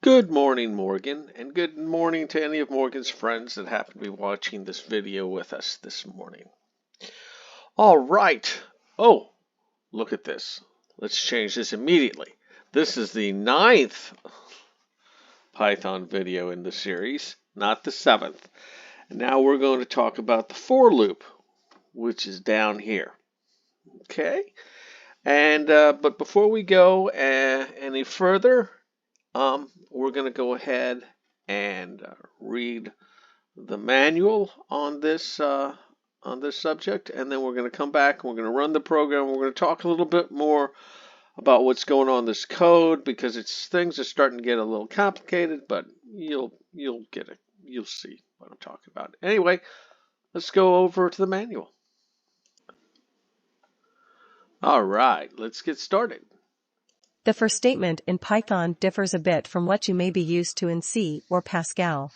Good morning, Morgan, and good morning to any of Morgan's friends that happen to be watching this video with us this morning. All right. Oh, look at this. Let's change this immediately. This is the 9th Python video in the series, not the 7th. And now we're going to talk about the for loop, which is down here. Okay? And but before we go any further, we're going to go ahead and read the manual on this subject, and then we're going to come back and we're going to run the program. We're going to talk a little bit more about what's going on in this code because things are starting to get a little complicated, but you'll get it. You'll see what I'm talking about. Anyway, let's go over to the manual. All right, let's get started. The for statement in Python differs a bit from what you may be used to in C or Pascal.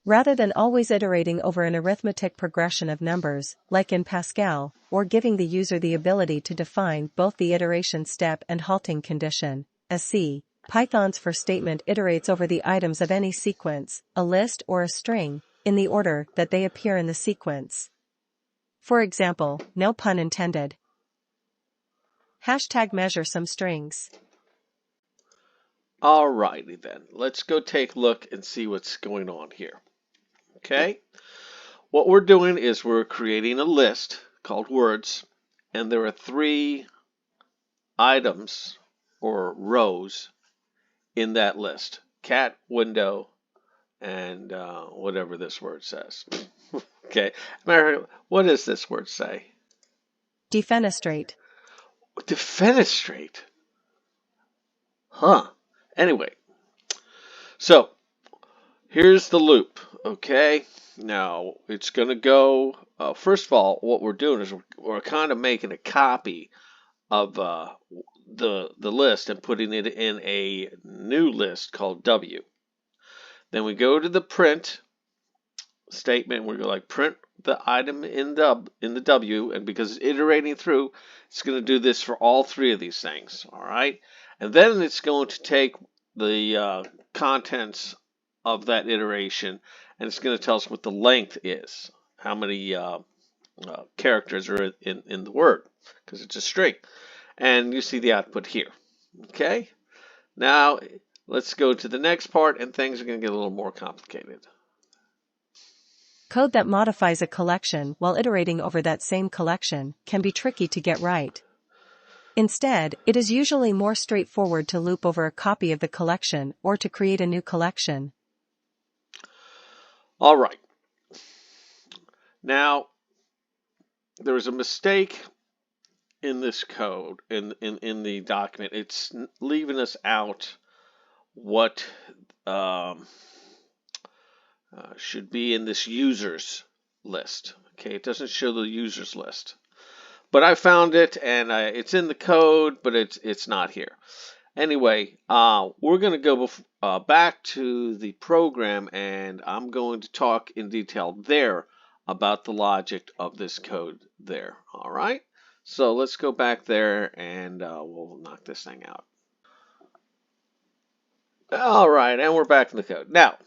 Rather than always iterating over an arithmetic progression of numbers, like in Pascal, or giving the user the ability to define both the iteration step and halting condition, as C, Python's for statement iterates over the items of any sequence, a list or a string, in the order that they appear in the sequence. For example, no pun intended. #measure some strings. Alrighty then, let's go take a look and see what's going on here. Okay, what we're doing is we're creating a list called words, and there are 3 items or rows in that list: cat, window, and whatever this word says. Okay, Mary, what does this word say? Defenestrate. Defenestrate. Huh. Anyway, so here's the loop. Okay, now it's going to go. First of all, what we're doing is we're kind of making a copy of the list and putting it in a new list called W. Then we go to the print statement. We're going to print the item in the W, and because it's iterating through, it's going to do this for all 3 of these things. All right, and then it's going to take the contents of that iteration, and it's going to tell us what the length is, how many characters are in the word, because it's a string. And you see the output here. Okay, now let's go to the next part, and things are going to get a little more complicated. Code that modifies a collection while iterating over that same collection can be tricky to get right. Instead, it is usually more straightforward to loop over a copy of the collection or to create a new collection. All right. Now, there's a mistake in this code, in the document. It's leaving us out what should be in this users list. Okay, it doesn't show the users list, but I found it, and it's in the code, but it's not here. Anyway, we're going to go back to the program, and I'm going to talk in detail there about the logic of this code there. All right, so let's go back there, and we'll knock this thing out. All right, and we're back in the code. Now,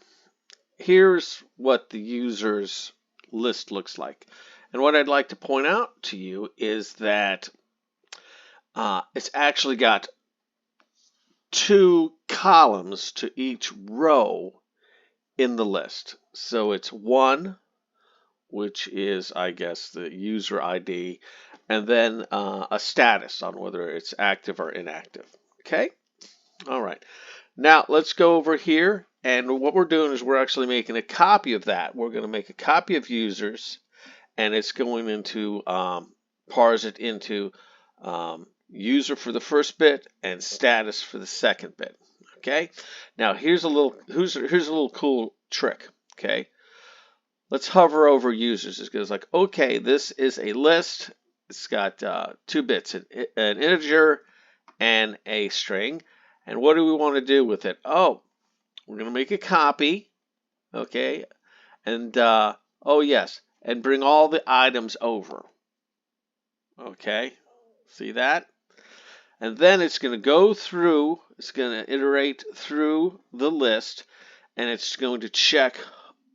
here's what the users list looks like. And what I'd like to point out to you is that it's actually got 2 columns to each row in the list. So it's 1, which is, I guess, the user ID, and then a status on whether it's active or inactive. Okay? All right. Now let's go over here, and what we're doing is we're actually making a copy of that. We're going to make a copy of users, and it's going into parse it into user for the first bit and status for the second bit. Okay. Now here's a little cool trick. Okay. Let's hover over users. It goes like, okay, this is a list. It's got 2 bits, an integer and a string. And what do we want to do with it? Oh, we're going to make a copy. Okay. And oh yes, and bring all the items over. Okay. See that? And then it's going to go through, it's going to iterate through the list, and it's going to check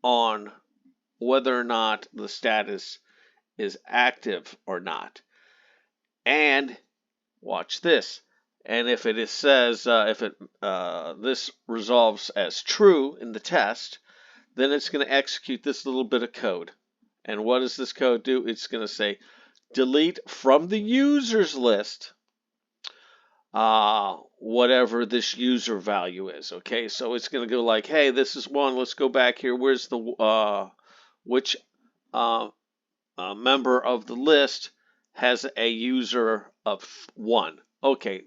on whether or not the status is active or not. And watch this. And if it says this resolves as true in the test, then it's going to execute this little bit of code. And what does this code do? It's going to say delete from the users list whatever this user value is. Okay, so it's going to go like, hey, this is 1. Let's go back here. Where's the which member of the list has a user of 1? Okay,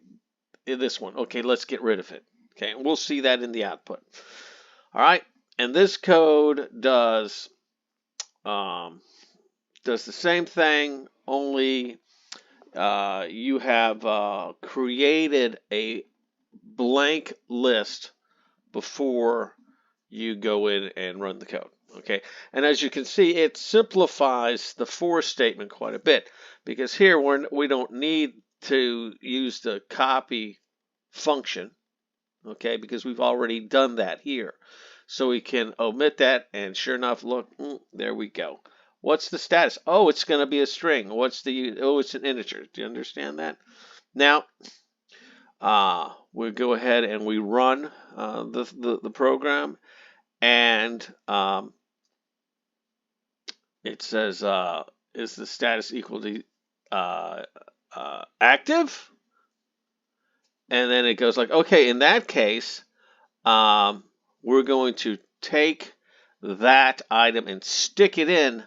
this one. Okay, let's get rid of it. Okay, and we'll see that in the output. All right, and this code does the same thing, only you have created a blank list before you go in and run the code. Okay, and as you can see, it simplifies the for statement quite a bit, because here we don't need to use the copy function, okay, because we've already done that here. So we can omit that, and sure enough, look, there we go. What's the status? Oh, it's going to be a string. What's the? Oh, it's an integer. Do you understand that? Now, we'll go ahead and we run the program, and it says, is the status equal to active? And then it goes like, okay, in that case, we're going to take that item and stick it in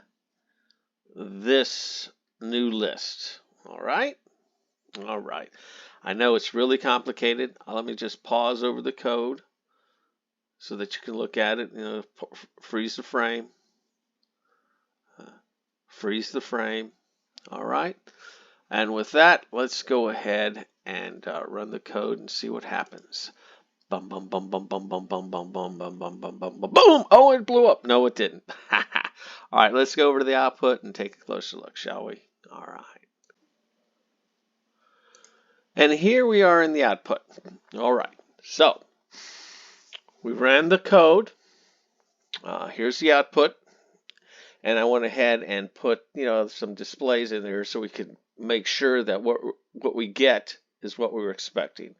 this new list. All right? All right. I know it's really complicated. Let me just pause over the code so that you can look at it. You know, freeze the frame. Freeze the frame. All right. And with that, let's go ahead and run the code and see what happens. Bum bum bum bum bum bum bum bum bum bum bum bum bum bum boom! Oh, it blew up. No, it didn't. All right, let's go over to the output and take a closer look, shall we? All right. And here we are in the output. All right. So we ran the code. Here's the output, and I went ahead and put some displays in there so we could make sure that what we get is what we were expecting,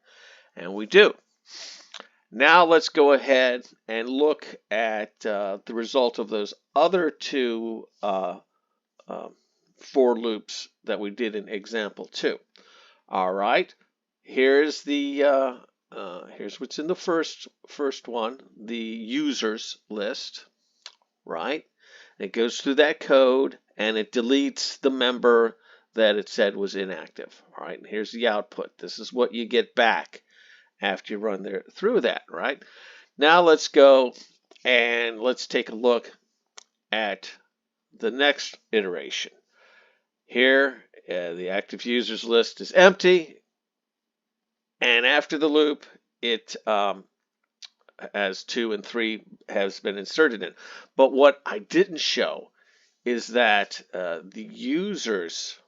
and we do. Now let's go ahead and look at the result of those other 2 for loops that we did in example 2. All right, here's the here's what's in the first one, the users list, right? It goes through that code and it deletes the member that it said was inactive. All right, and here's the output. This is what you get back after you run through that, right? Now let's go and let's take a look at the next iteration. Here, the active users list is empty, and after the loop, it as 2 and 3 has been inserted in. But what I didn't show is that the users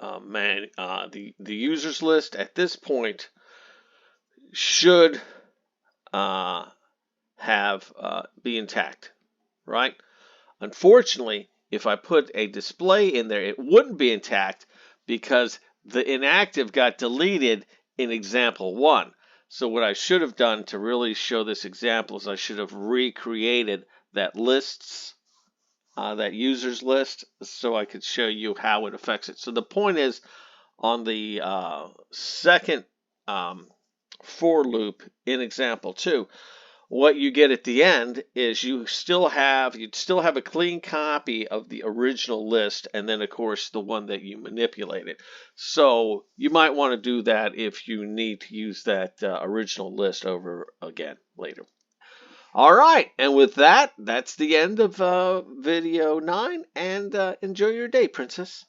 the users list at this point should be intact, right? Unfortunately, if I put a display in there, it wouldn't be intact because the inactive got deleted in example 1. So what I should have done to really show this example is I should have recreated that that users list, so I could show you how it affects it. So the point is, on the second for loop in example 2, what you get at the end is you'd still have a clean copy of the original list, and then of course the one that you manipulated. So you might want to do that if you need to use that original list over again later. All right, and with that, that's the end of video 9, and enjoy your day, princess.